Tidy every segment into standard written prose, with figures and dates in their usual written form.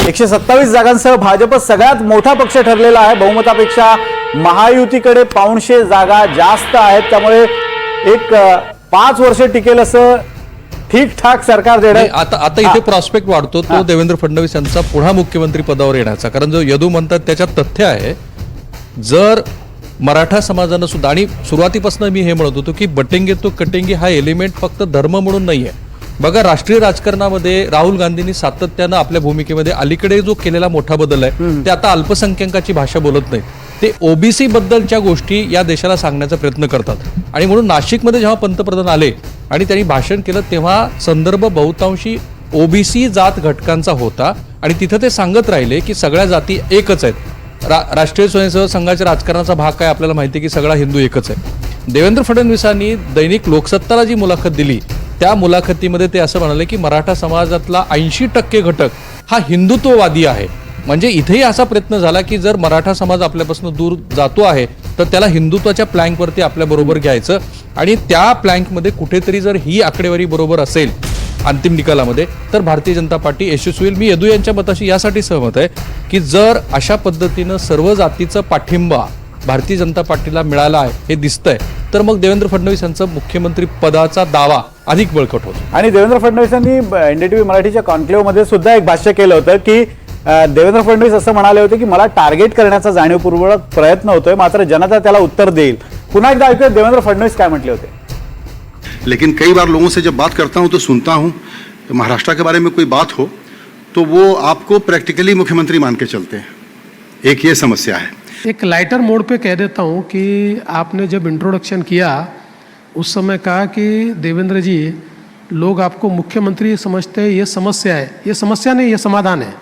127 जागांसह भाजप सगळ्यात मोठा पक्ष ठरलेला आहे। बहुमतापेक्षा महायुतीकडे 500 जागा जास्त आहेत, त्यामुळे एक 5 वर्ष टिकेल असं ठीक-ठाक सरकार देणार। आता इथे प्रॉस्पेक्ट वाढतो तो देवेंद्र फडणवीस यांचा पुन्हा मुख्यमंत्री पदावर येण्याचा, कारण जो यदू म्हणतात त्याच्यात तथ्य आहे। जर मराठा समाजानं सुद्धा, आणि सुरुवातीपासून मी हे म्हणत होतो की बटेंगे तो कटेंगे हा एलिमेंट फक्त धर्म म्हणून नाहीये। बघा, राष्ट्रीय राजकारणामध्ये राहुल गांधींनी सातत्यानं आपल्या भूमिकेमध्ये अलीकडे जो केलेला मोठा बदल आहे ते आता अल्पसंख्याकाची भाषा बोलत नाहीत, ते ओबीसी बद्दलच्या गोष्टी या देशाला सांगण्याचा प्रयत्न करतात। आणि म्हणून नाशिकमध्ये जेव्हा पंतप्रधान आले आणि त्यांनी भाषण केलं तेव्हा संदर्भ बहुतांशी ओबीसी जात घटकांचा होता, आणि तिथं ते सांगत राहिले की सगळ्या जाती एकच आहेत। राष्ट्रीय स्वयंसेवक संघाच्या राजकारणाचा भाग काय आपल्याला माहिती आहे की सगळा हिंदू एकच आहे। देवेंद्र फडणवीसांनी दैनिक लोकसत्ताला जी मुलाखत दिली त्या मुलाखतीमध्ये ते असं म्हणाले की मराठा समाजातला 80% घटक हा हिंदुत्ववादी आहे। म्हणजे इथेही असा प्रयत्न झाला की जर मराठा समाज आपल्यापासून दूर जातो आहे तर त्याला हिंदुत्वाच्या प्लँकवरती आपल्या बरोबर घ्यायचं, आणि त्या प्लँकमध्ये कुठेतरी जर ही आकडेवारी बरोबर असेल अंतिम निकालामध्ये तर भारतीय जनता पार्टी यशस्वी होईल। मी यदू यांच्या मताशी यासाठी सहमत आहे की जर अशा पद्धतीनं सर्व जातीचं पाठिंबा भारतीय जनता पार्टीला मिळाला आहे हे दिसतंय तर मग देवेंद्र फडणवीस यांचा मुख्यमंत्री पदाचा दावा अधिक बळकट होतो। आणि देवेंद्र फडणवीसांनी एनडीटीव्ही मराठीच्या कॉन्क्लेव्हमध्ये सुद्धा एक भाष्य केलं होतं की देवेंद्र फडणवीस असं म्हणाले होते की मला टार्गेट करण्याचा जाणीवपूर्वक प्रयत्न होतोय, मात्र जनता त्याला उत्तर देईल। पुन्हा एकदा ऐकूया देवेंद्र फडणवीस काय म्हटले होते। लेकिन कई बार लोगों से जब बात करता हूं तो सुनता हूं तो महाराष्ट्र के बारे में कोई बात हो तो वो आपको प्रैक्टिकली मुख्यमंत्री मान के चलते हैं। एक ये समस्या है। एक लाइटर मोड पे कह देता हूं कि आपने जब इंट्रोडक्शन किया उस समय कहा कि देवेंद्र जी, लोग आपको मुख्यमंत्री समझते हैं, ये समस्या है। ये समस्या नहीं, ये समाधान है।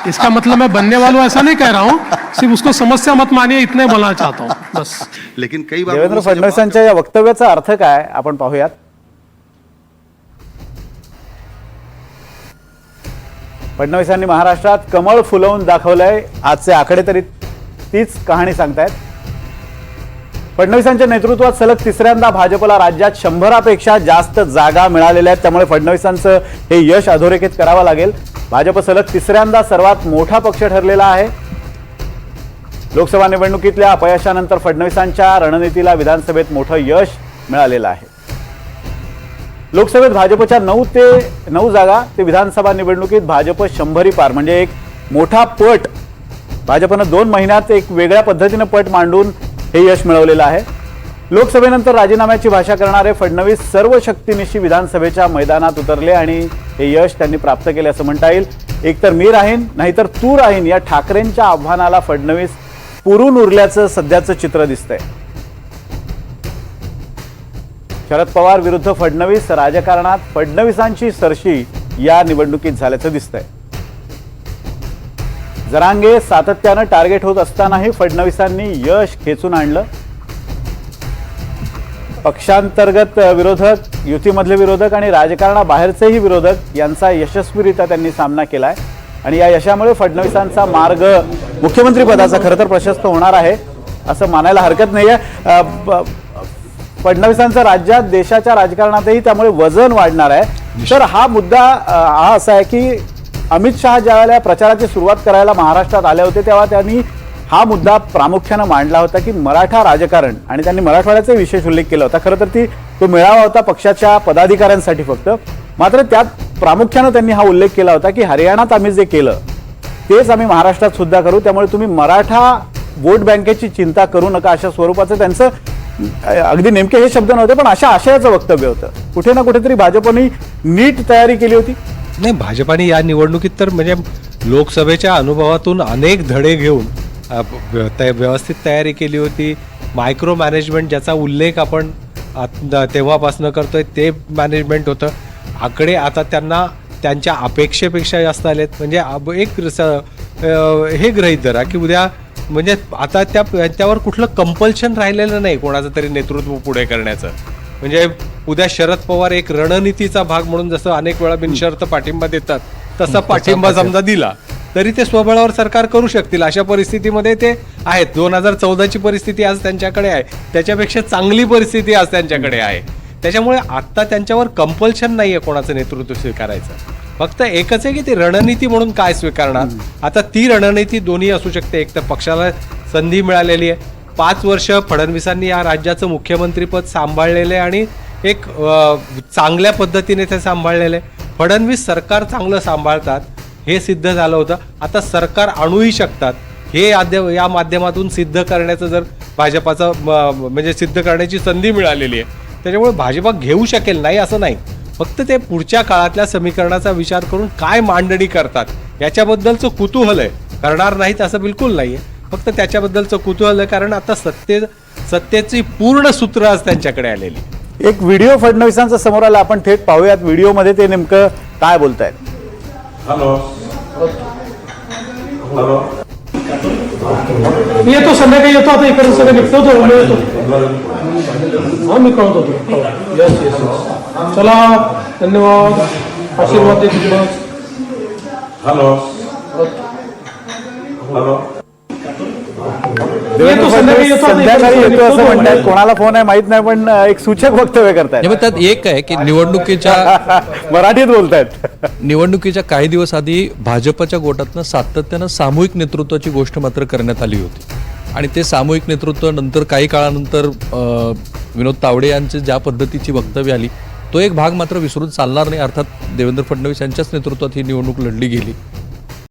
इसका मतलब मैं बनने वालों ऐसा नहीं कह रहा हूं, सिर्फ उसको समस्या मत मानिए, इतने बोलना चाहता हूं बस। लेकिन कई बार देवेंद्र फडणवीसांच्या या वक्तव्याचा अर्थ काय आपण पाहूयात। फडणवीसांनी महाराष्ट्रात कमळ फुलवून दाखवलंय, आजचे आकडे तरी तीच कहाणी सांगतायत। फडणवीसांच्या नेतृत्वात सलग तिसऱ्यांदा भाजपला राज्यात 100पेक्षा जास्त जागा मिळालेल्या आहेत, त्यामुळे फडणवीसांचं हे यश अधोरेखित करावं लागेल। भाजप सलग तिसऱ्यांदा सर्वात मोठा पक्ष ठरलेला आहे। लोकसभा निवडणुकीतल्या अपयशानंतर फडणवीसांच्या रणनीतीला विधानसभेत मोठं यश मिळालेलं आहे। लोकसभेत भाजपच्या 9 जागा ते विधानसभा निवडणुकीत भाजप 100 पार, म्हणजे एक मोठा पट भाजपनं 2 महिन्यात एक वेगळ्या पद्धतीनं पट मांडून हे यश मिळवलेलं आहे। लोकसभेनंतर राजीनाम्याची भाषा करणारे फडणवीस सर्व शक्तीनिशी विधानसभेच्या मैदानात उतरले आणि हे यश त्यांनी प्राप्त केले असं म्हणता येईल। एकतर मी राहीन नाहीतर तू राहीन या ठाकरेंच्या आव्हानाला फडणवीस पुरून उरल्याचं सध्याचं चित्र दिसतंय। शरद पवार विरुद्ध फडणवीस राजकारणात फडणवीसांची सरशी या निवडणुकीत झाल्याचं दिसतंय। जरांगे सातत्यानं टार्गेट होत असतानाही फडणवीसांनी यश खेचून आणलं। पक्षांतर्गत विरोधक, युतीमधले विरोधक आणि राजकारणाबाहेरचेही विरोधक यांचा यशस्वीरित्या त्यांनी सामना केलाय, आणि या यशामुळे फडणवीसांचा मार्ग मुख्यमंत्री पदाचा खरं तर प्रशस्त होणार आहे असं मानायला हरकत नाहीये। फडणवीसांचं राज्यात देशाच्या राजकारणातही त्यामुळे वजन वाढणार आहे। तर हा मुद्दा हा असा आहे की अमित शहा ज्यावेळेला प्रचाराची सुरुवात करायला महाराष्ट्रात आले होते तेव्हा त्यांनी हा मुद्दा प्रामुख्यानं मांडला होता की मराठा राजकारण, आणि त्यांनी मराठवाड्याचा विशेष उल्लेख केला होता। खरं तर तो मेळावा होता पक्षाच्या पदाधिकाऱ्यांसाठी फक्त, मात्र त्यात प्रामुख्यानं त्यांनी हा उल्लेख केला होता की हरियाणात आम्ही जे केलं तेच आम्ही महाराष्ट्रात सुद्धा करू, त्यामुळे तुम्ही मराठा वोट बँकेची चिंता करू नका, अशा स्वरूपाचं त्यांचं अगदी नेमके हे शब्द नव्हते पण अशा आशयाचं वक्तव्य होतं। कुठे ना कुठेतरी भाजपने नीट तयारी केली होती। नाही, भाजपाने या निवडणुकीत तर म्हणजे लोकसभेच्या अनुभवातून अनेक धडे घेऊन व्यवस्थित तयारी केली होती। मायक्रो मॅनेजमेंट ज्याचा उल्लेख आपण तेव्हापासून करतोय ते मॅनेजमेंट होतं। आकडे आता त्यांना त्यांच्या अपेक्षेपेक्षा जास्त आलेत। म्हणजे एक हे गृहीत धरा की उद्या म्हणजे आता त्यावर कुठलं कंपल्शन राहिलेलं नाही कोणाचं तरी नेतृत्व पुढे करण्याचं। म्हणजे उद्या शरद पवार एक रणनीतीचा भाग म्हणून जसं अनेक वेळा बिनशर्त पाठिंबा देतात तसा पाठिंबा समजा दिला तरी ते स्वबळावर सरकार करू शकतील, अशा परिस्थितीमध्ये ते आहेत। 2014ची परिस्थिती आज त्यांच्याकडे आहे, त्याच्यापेक्षा चांगली परिस्थिती आज त्यांच्याकडे आहे। त्याच्यामुळे आत्ता त्यांच्यावर कंपल्शन नाही आहे कोणाचं नेतृत्व स्वीकारायचं, फक्त एकच आहे की ती रणनीती म्हणून काय स्वीकारणार. आता ती रणनीती दोन्ही असू शकते. एक तर पक्षाला संधी मिळालेली आहे, 5 वर्ष फडणवीसांनी या राज्याचं मुख्यमंत्रीपद सांभाळलेलं आहे आणि एक चांगल्या पद्धतीने ते सांभाळलेलं आहे. फडणवीस सरकार चांगलं सांभाळतात हे सिद्ध झालं होतं. आता सरकार आणूही शकतात हे या माध्यमातून सिद्ध करण्याचं जर भाजपाचं म्हणजे सिद्ध करण्याची संधी मिळालेली आहे. त्याच्यामुळे भाजपा घेऊ शकेल नाही असं नाही. फक्त ते पुढच्या काळातल्या समीकरणाचा विचार करून काय मांडणी करतात याच्याबद्दलचं कुतूहल आहे. करणार नाहीत असं बिलकुल नाही आहे, फक्त त्याच्याबद्दलचं कुतूहल आहे. कारण आता सत्तेची पूर्ण सूत्र आज त्यांच्याकडे आलेली. एक व्हिडिओ फडणवीसांचा समोर आला, आपण थेट पाहूयात व्हिडिओमध्ये ते नेमकं काय बोलतायत. हॅलो हॅलो मी येतो, संध्याकाळी येतो. आता इकडे सगळं निघतो तो मी येतो. हा मी कळवतो तुला. Yes yes yes. चला धन्यवाद, आशीर्वाद दे तुझं. हॅलो हॅलो देवेंद्र संध्याकाळी फडणवीस येतो, आता संध्याकाळी इकडे येतो असं निघतो. म्हणतात. कोणाला फोन आहे माहित नाही, पण एक सूचक वक्तव्य करतायत. त्यामुळे त्यात एक आहे की मराठीत बोलतायत. निवडणुकीच्या काही दिवस आधी भाजपच्या गोटातनं सातत्यानं सामूहिक नेतृत्वाची गोष्ट मात्र करण्यात आली होती आणि ते सामूहिक नेतृत्व नंतर काही काळानंतर विनोद तावडे यांची ज्या पद्धतीची वक्तव्य आली तो एक भाग मात्र विसरून चालणार नाही. अर्थात देवेंद्र फडणवीस यांच्याच नेतृत्वात ही निवडणूक लढली गेली